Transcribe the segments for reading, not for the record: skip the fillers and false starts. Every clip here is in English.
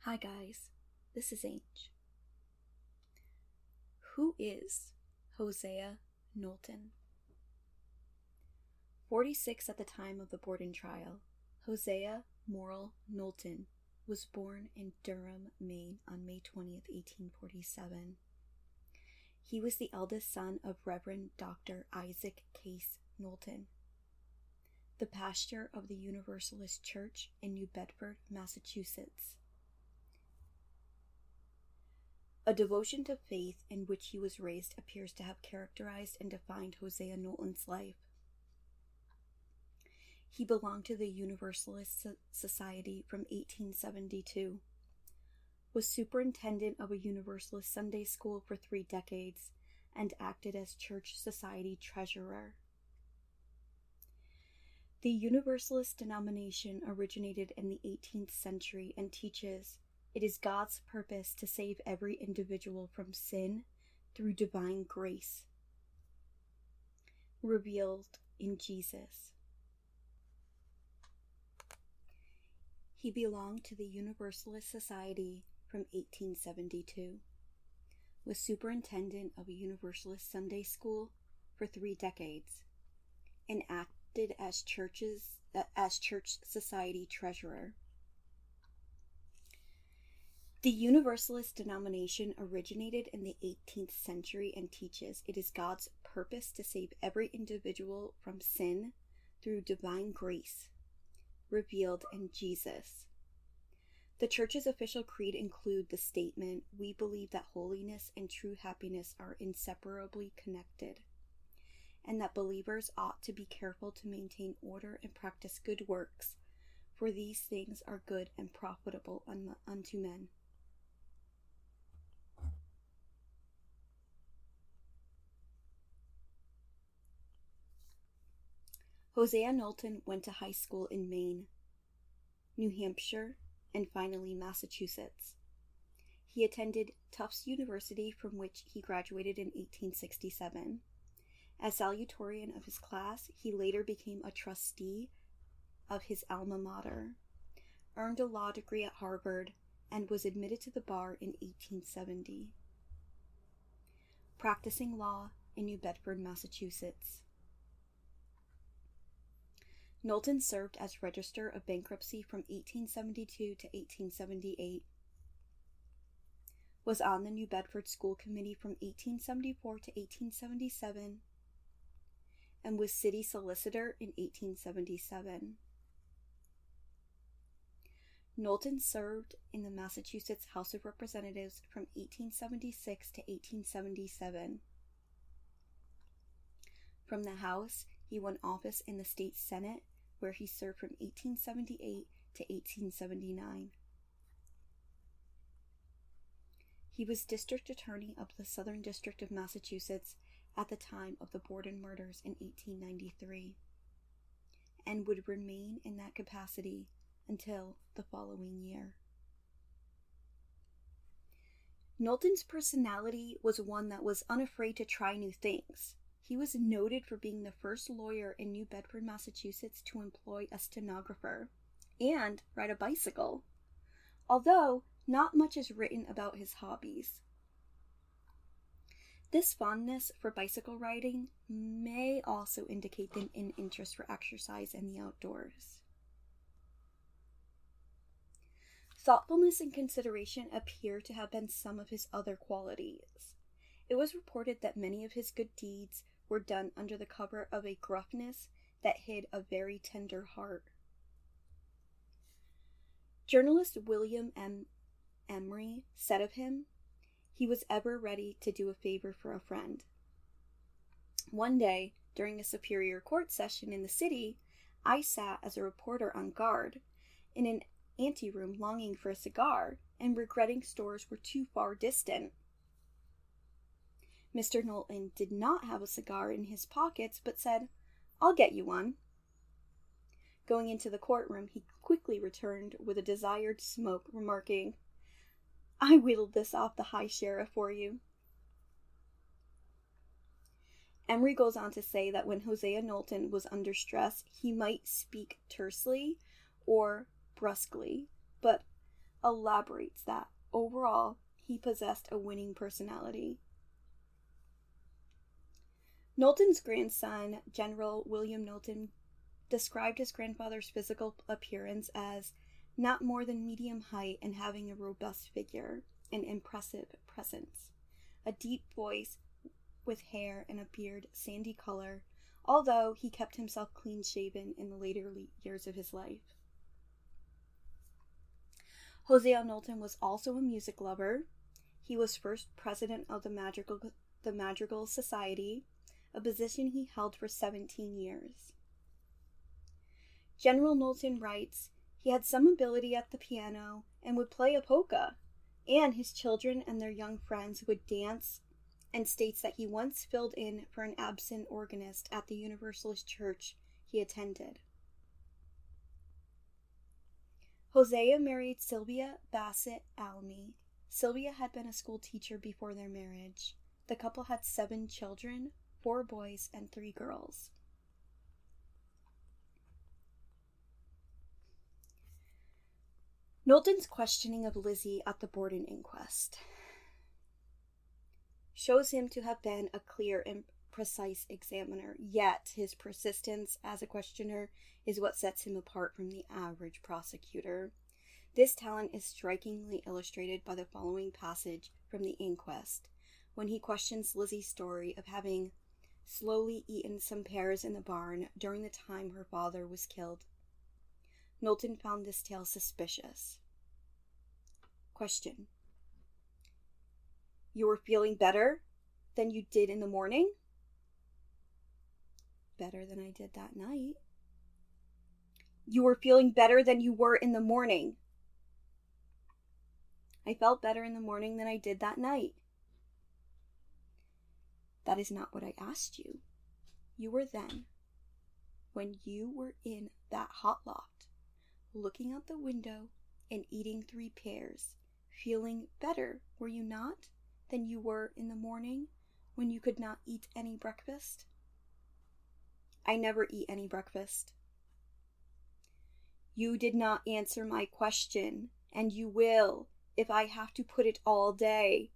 Hi guys, this is Ange. Who is Hosea Knowlton? 46 at the time of the Borden trial, Hosea Knowlton was born in Durham, Maine on May 20th, 1847. He was the eldest son of Reverend Dr. Isaac Case Knowlton, the pastor of the Universalist Church in New Bedford, Massachusetts. A devotion to faith in which he was raised appears to have characterized and defined Hosea Knowlton's life. He belonged to the Universalist Society from 1872, was superintendent of a Universalist Sunday school for 3 decades, and acted as church society treasurer. The Universalist denomination originated in the 18th century and teaches it is God's purpose to save every individual from sin through divine grace, revealed in Jesus. He belonged to the Universalist Society from 1872, was superintendent of a Universalist Sunday school for 3 decades, and acted as church society treasurer. The Universalist denomination originated in the 18th century and teaches it is God's purpose to save every individual from sin through divine grace, revealed in Jesus. The church's official creed include the statement, "We believe that holiness and true happiness are inseparably connected, and that believers ought to be careful to maintain order and practice good works, for these things are good and profitable unto men." Hosea Knowlton went to high school in Maine, New Hampshire, and finally Massachusetts. He attended Tufts University, from which he graduated in 1867. As salutatorian of his class, he later became a trustee of his alma mater, earned a law degree at Harvard, and was admitted to the bar in 1870, practicing law in New Bedford, Massachusetts. Knowlton served as Register of Bankruptcy from 1872 to 1878, was on the New Bedford School Committee from 1874 to 1877, and was city solicitor in 1877. Knowlton served in the Massachusetts House of Representatives from 1876 to 1877. From the House, he won office in the state Senate, where he served from 1878 to 1879. He was district attorney of the Southern District of Massachusetts at the time of the Borden murders in 1893, and would remain in that capacity until the following year. Knowlton's personality was one that was unafraid to try new things. He was noted for being the first lawyer in New Bedford, Massachusetts to employ a stenographer and ride a bicycle, although not much is written about his hobbies. This fondness for bicycle riding may also indicate an interest for exercise and the outdoors. Thoughtfulness and consideration appear to have been some of his other qualities. It was reported that many of his good deeds were done under the cover of a gruffness that hid a very tender heart. Journalist William M. Emery said of him, he was ever ready to do a favor for a friend. One day, during a Superior Court session in the city, I sat as a reporter on guard in an anteroom longing for a cigar and regretting stores were too far distant. Mr. Knowlton did not have a cigar in his pockets, but said, "I'll get you one." Going into the courtroom, he quickly returned with a desired smoke, remarking, "I wheedled this off the high sheriff for you." Emery goes on to say that when Hosea Knowlton was under stress, he might speak tersely or brusquely, but elaborates that, overall, he possessed a winning personality. Knowlton's grandson, General William Knowlton, described his grandfather's physical appearance as not more than medium height and having a robust figure, an impressive presence, a deep voice with hair and a beard sandy color, although he kept himself clean-shaven in the later years of his life. Hosea Knowlton was also a music lover. He was first president of the Madrigal Society, a position he held for 17 years. General Knowlton writes, he had some ability at the piano and would play a polka, and his children and their young friends would dance, and states that he once filled in for an absent organist at the Universalist church he attended. Hosea married Sylvia Bassett Almy. Sylvia had been a school teacher before their marriage. The couple had 7 children, 4 boys and 3 girls. Knowlton's questioning of Lizzie at the Borden inquest shows him to have been a clear and precise examiner, yet his persistence as a questioner is what sets him apart from the average prosecutor. This talent is strikingly illustrated by the following passage from the inquest, when he questions Lizzie's story of having slowly eaten some pears in the barn during the time her father was killed. Knowlton found this tale suspicious. Question: you were feeling better than you did in the morning? Better than I did that night. You were feeling better than you were in the morning. I felt better in the morning than I did that night. That is not what I asked you. You were then, when you were in that hot loft, looking out the window and eating 3 pears, feeling better, were you not, than you were in the morning when you could not eat any breakfast? I never eat any breakfast. You did not answer my question, and you will, if I have to put it all day.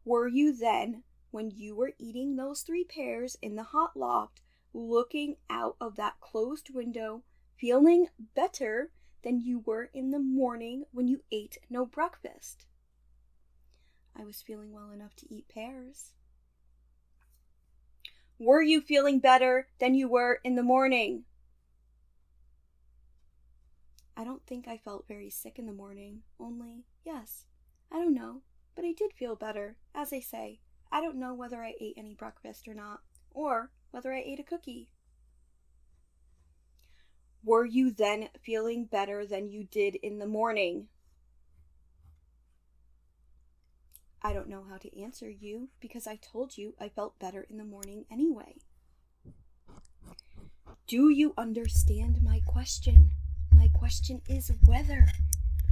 Were you then, when you were eating those 3 pears in the hot loft, looking out of that closed window, feeling better than you were in the morning when you ate no breakfast? I was feeling well enough to eat pears. Were you feeling better than you were in the morning? I don't think I felt very sick in the morning, only, yes, I don't know, but I did feel better. As I say, I don't know whether I ate any breakfast or not, or whether I ate a cookie. Were you then feeling better than you did in the morning? I don't know how to answer you, because I told you I felt better in the morning anyway. Do you understand my question? My question is whether,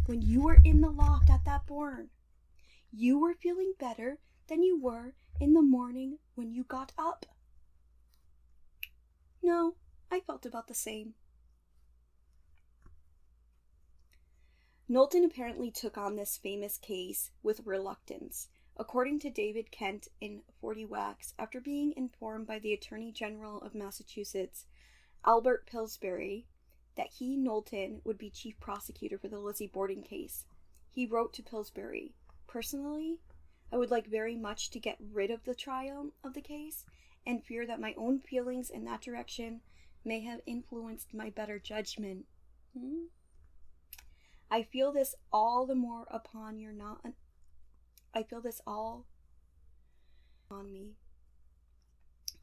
when you were in the loft at that barn, you were feeling better than you were in the morning when you got up. No, I felt about the same. Knowlton apparently took on this famous case with reluctance. According to David Kent in 40 Wax, after being informed by the Attorney General of Massachusetts, Albert Pillsbury, that he, Knowlton, would be chief prosecutor for the Lizzie Borden case, he wrote to Pillsbury, "Personally, I would like very much to get rid of the trial of the case, and fear that my own feelings in that direction may have influenced my better judgment. I feel this all the more upon me."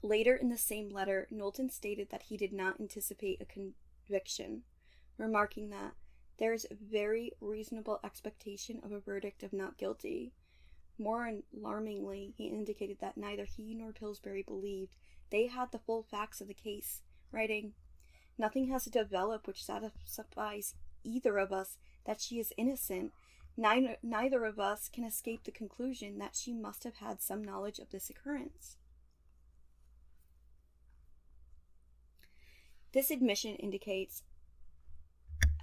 Later in the same letter, Knowlton stated that he did not anticipate a conviction, remarking that there is very reasonable expectation of a verdict of not guilty. More alarmingly, he indicated that neither he nor Pillsbury believed they had the full facts of the case, writing, "Nothing has developed which satisfies either of us that she is innocent. Neither of us can escape the conclusion that she must have had some knowledge of this occurrence." This admission indicates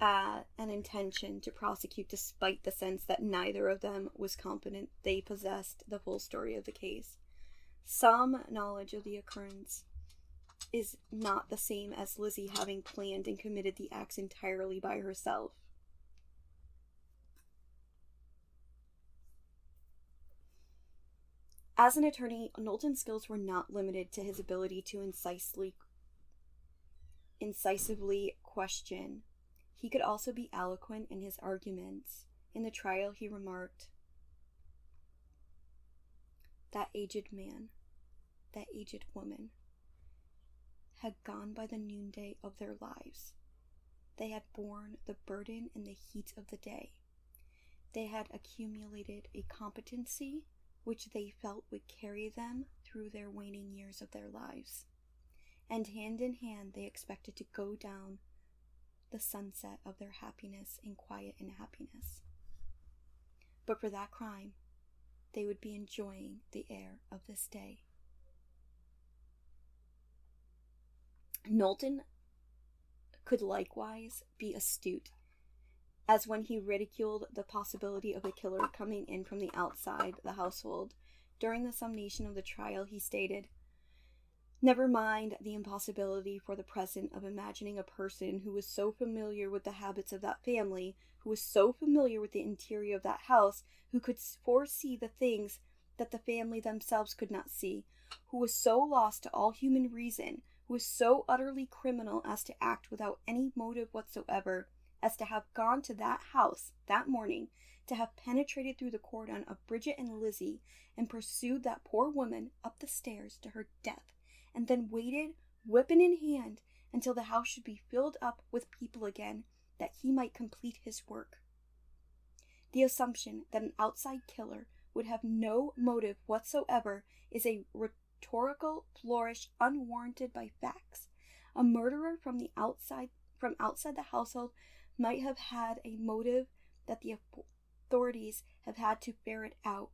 an intention to prosecute despite the sense that neither of them was competent. They possessed the full story of the case. Some knowledge of the occurrence is not the same as Lizzie having planned and committed the acts entirely by herself. As an attorney, Knowlton's skills were not limited to his ability to incisively question. He could also be eloquent in his arguments. In the trial, he remarked, "That aged man, that aged woman, had gone by the noonday of their lives. They had borne the burden in the heat of the day. They had accumulated a competency which they felt would carry them through their waning years of their lives. And hand in hand they expected to go down the sunset of their happiness in quiet and happiness. But for that crime, they would be enjoying the air of this day." Knowlton could likewise be astute, as when he ridiculed the possibility of a killer coming in from the outside the household. During the summation of the trial, he stated, "Never mind the impossibility for the present of imagining a person who was so familiar with the habits of that family, who was so familiar with the interior of that house, who could foresee the things that the family themselves could not see, who was so lost to all human reason, who was so utterly criminal as to act without any motive whatsoever, as to have gone to that house that morning, to have penetrated through the cordon of Bridget and Lizzie, and pursued that poor woman up the stairs to her death, and then waited, weapon in hand, until the house should be filled up with people again, that he might complete his work. The assumption that an outside killer would have no motive whatsoever is a rhetorical flourish unwarranted by facts. A murderer from outside the household might have had a motive that the authorities have had to ferret out."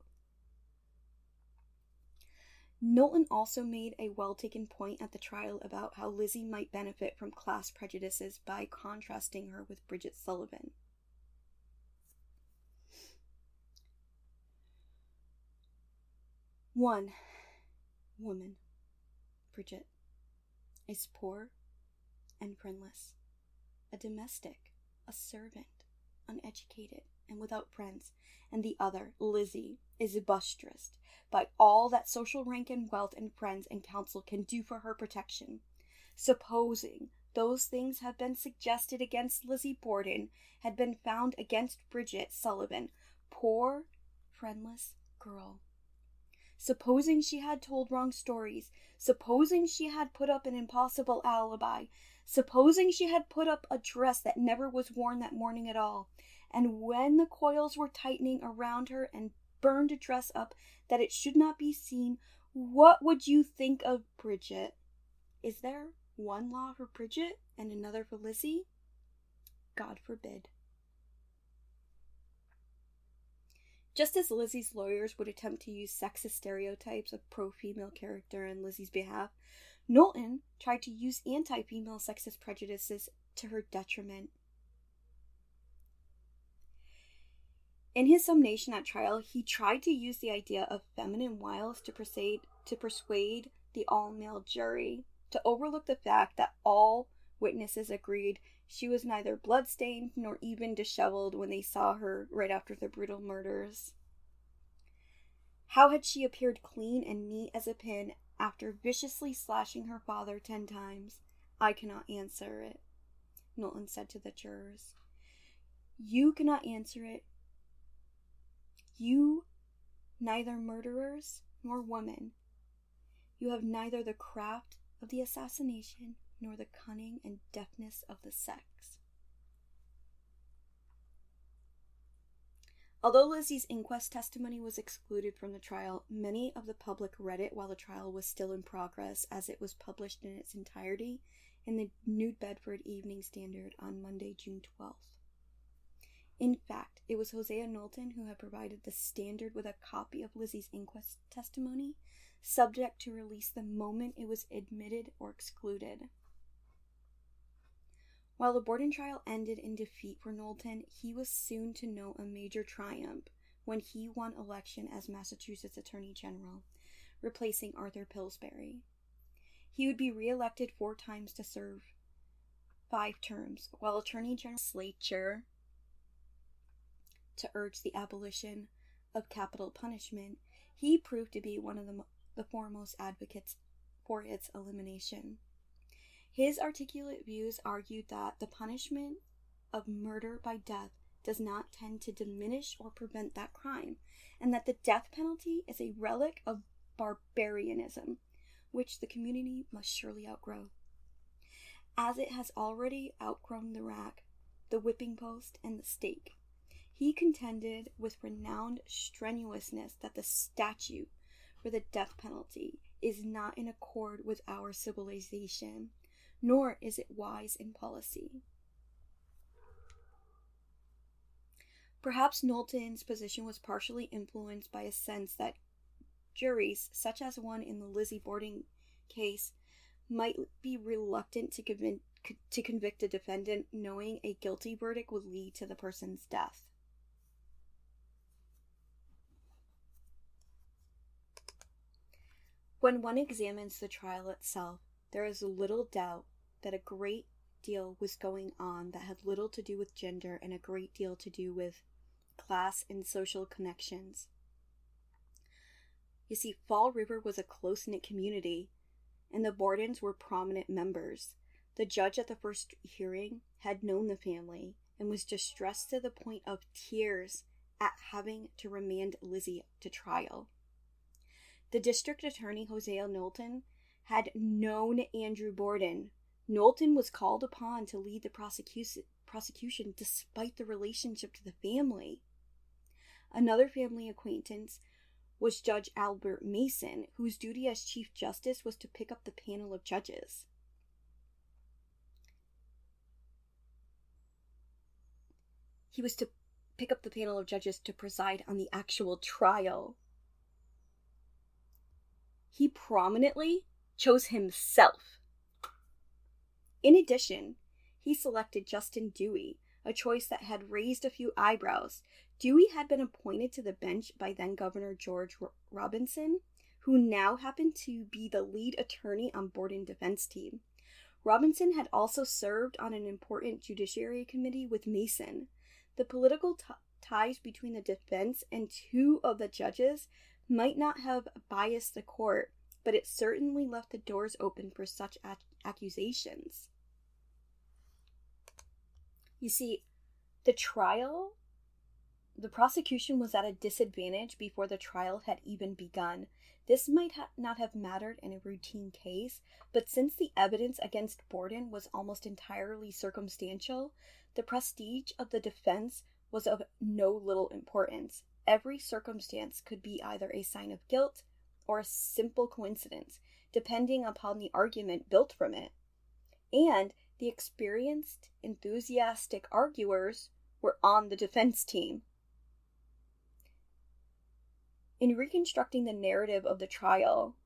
Knowlton also made a well-taken point at the trial about how Lizzie might benefit from class prejudices by contrasting her with Bridget Sullivan. One woman, Bridget, is poor and friendless, a domestic, a servant, uneducated, and without friends, and the other, Lizzie, is buttressed by all that social rank and wealth and friends and counsel can do for her protection. Supposing those things have been suggested against Lizzie Borden had been found against Bridget Sullivan, poor, friendless girl. Supposing she had told wrong stories, supposing she had put up an impossible alibi, supposing she had put up a dress that never was worn that morning at all, and when the coils were tightening around her and burned a dress up that it should not be seen, what would you think of Bridget? Is there one law for Bridget and another for Lizzie? God forbid. Just as Lizzie's lawyers would attempt to use sexist stereotypes of pro-female character in Lizzie's behalf, Knowlton tried to use anti-female sexist prejudices to her detriment. In his summation at trial, he tried to use the idea of feminine wiles to persuade the all-male jury to overlook the fact that all witnesses agreed she was neither bloodstained nor even disheveled when they saw her right after the brutal murders. How had she appeared clean and neat as a pin after viciously slashing her father 10 times? I cannot answer it, Knowlton said to the jurors. You cannot answer it. You, neither murderers nor women. You have neither the craft of the assassination nor the cunning and deftness of the sex. Although Lizzie's inquest testimony was excluded from the trial, many of the public read it while the trial was still in progress, as it was published in its entirety in the New Bedford Evening Standard on Monday, June 12th. In fact, it was Hosea Knowlton who had provided the Standard with a copy of Lizzie's inquest testimony, subject to release the moment it was admitted or excluded. While the Borden trial ended in defeat for Knowlton, he was soon to know a major triumph when he won election as Massachusetts Attorney General, replacing Arthur Pillsbury. He would be re-elected 4 times to serve 5 terms, while Attorney General legislature to urge the abolition of capital punishment. He proved to be one of the foremost advocates for its elimination. His articulate views argued that the punishment of murder by death does not tend to diminish or prevent that crime, and that the death penalty is a relic of barbarianism, which the community must surely outgrow, as it has already outgrown the rack, the whipping post, and the stake. He contended with renowned strenuousness that the statute for the death penalty is not in accord with our civilization, nor is it wise in policy. Perhaps Knowlton's position was partially influenced by a sense that juries, such as one in the Lizzie Borden case, might be reluctant to convict a defendant, knowing a guilty verdict would lead to the person's death. When one examines the trial itself, there is little doubt that a great deal was going on that had little to do with gender and a great deal to do with class and social connections. You see, Fall River was a close-knit community, and the Bordens were prominent members. The judge at the first hearing had known the family and was distressed to the point of tears at having to remand Lizzie to trial. The district attorney, Hosea Knowlton, had known Andrew Borden. Knowlton was called upon to lead the prosecution despite the relationship to the family. Another family acquaintance was Judge Albert Mason, whose duty as Chief Justice was to pick up the panel of judges. He was to pick up the panel of judges to preside on the actual trial. He prominently chose himself. In addition, he selected Justin Dewey, a choice that had raised a few eyebrows. Dewey had been appointed to the bench by then-Governor George Robinson, who now happened to be the lead attorney on Borden defense team. Robinson had also served on an important judiciary committee with Mason. The political ties between the defense and 2 of the judges might not have biased the court, but it certainly left the doors open for such accusations. You see, the prosecution was at a disadvantage before the trial had even begun. This might not have mattered in a routine case, but since the evidence against Borden was almost entirely circumstantial, the prestige of the defense was of no little importance. Every circumstance could be either a sign of guilt or a simple coincidence, depending upon the argument built from it. And the experienced, enthusiastic arguers were on the defense team. In reconstructing the narrative of the trial,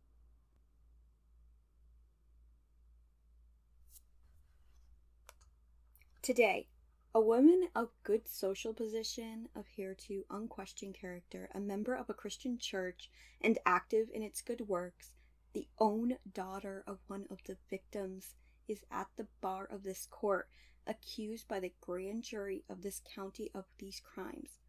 today, a woman of good social position, of hitherto unquestioned character, a member of a Christian church, and active in its good works, the own daughter of one of the victims, is at the bar of this court, accused by the grand jury of this county of these crimes.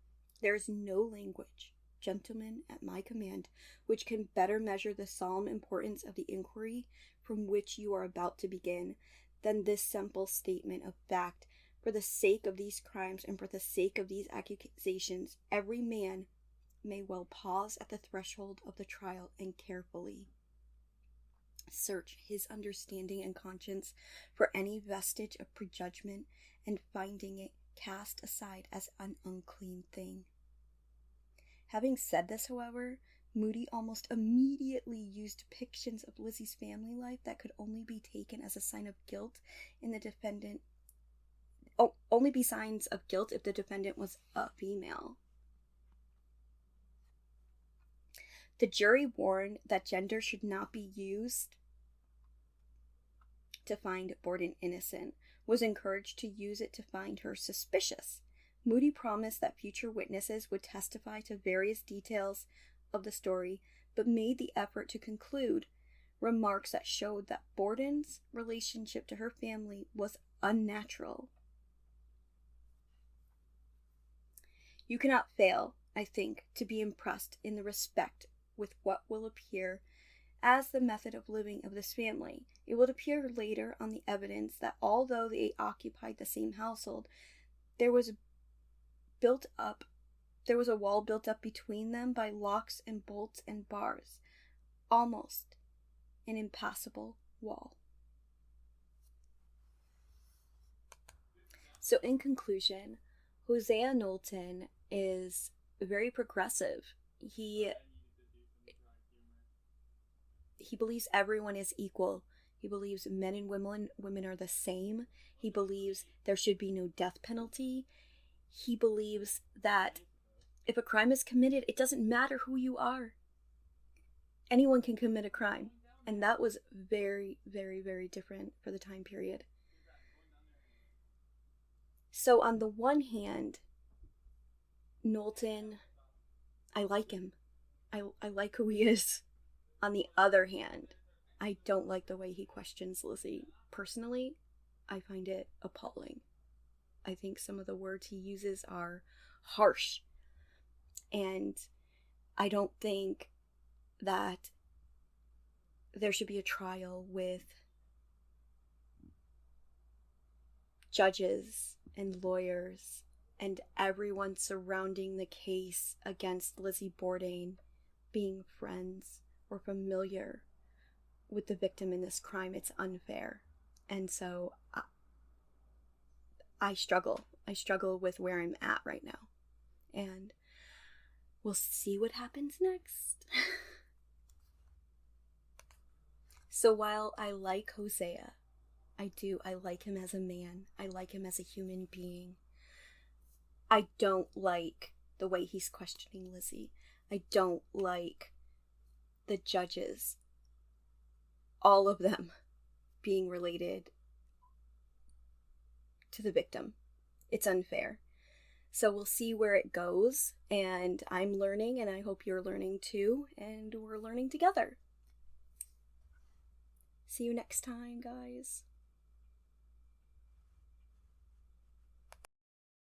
There is no language, gentlemen, at my command, which can better measure the solemn importance of the inquiry from which you are about to begin, than this simple statement of fact. For the sake of these crimes and for the sake of these accusations, every man may well pause at the threshold of the trial and carefully search his understanding and conscience for any vestige of prejudgment, and finding it, cast aside as an unclean thing. Having said this, however, Moody almost immediately used depictions of Lizzie's family life that could only be taken as a sign of guilt in the defendant. Only be signs of guilt if the defendant was a female. The jury warned that gender should not be used to find Borden innocent. was encouraged to use it to find her suspicious. Moody promised that future witnesses would testify to various details of the story, but made the effort to conclude remarks that showed that Borden's relationship to her family was unnatural. You cannot fail, I think, to be impressed in the respect with what will appear as the method of living of this family. It will appear later on the evidence that although they occupied the same household, there was a wall built up between them by locks and bolts and bars, almost an impassable wall. So in conclusion, Hosea Knowlton is very progressive. He believes everyone is equal. He believes men and women are the same. He believes there should be no death penalty. He believes that if a crime is committed, it doesn't matter who you are. Anyone can commit a crime. And that was very, very, very different for the time period. So on the one hand, Knowlton, I like him. I like who he is. On the other hand, I don't like the way he questions Lizzie. Personally, I find it appalling. I think some of the words he uses are harsh. And I don't think that there should be a trial with judges and lawyers and everyone surrounding the case against Lizzie Borden being friends or familiar with the victim in this crime. It's unfair. And so I struggle. I struggle with where I'm at right now. And we'll see what happens next. So while I like Hosea, I like him as a man. I like him as a human being. I don't like the way he's questioning Lizzie. I don't like the judges, all of them being related to the victim. It's unfair. So we'll see where it goes, and I'm learning, and I hope you're learning too, and we're learning together. See you next time, guys.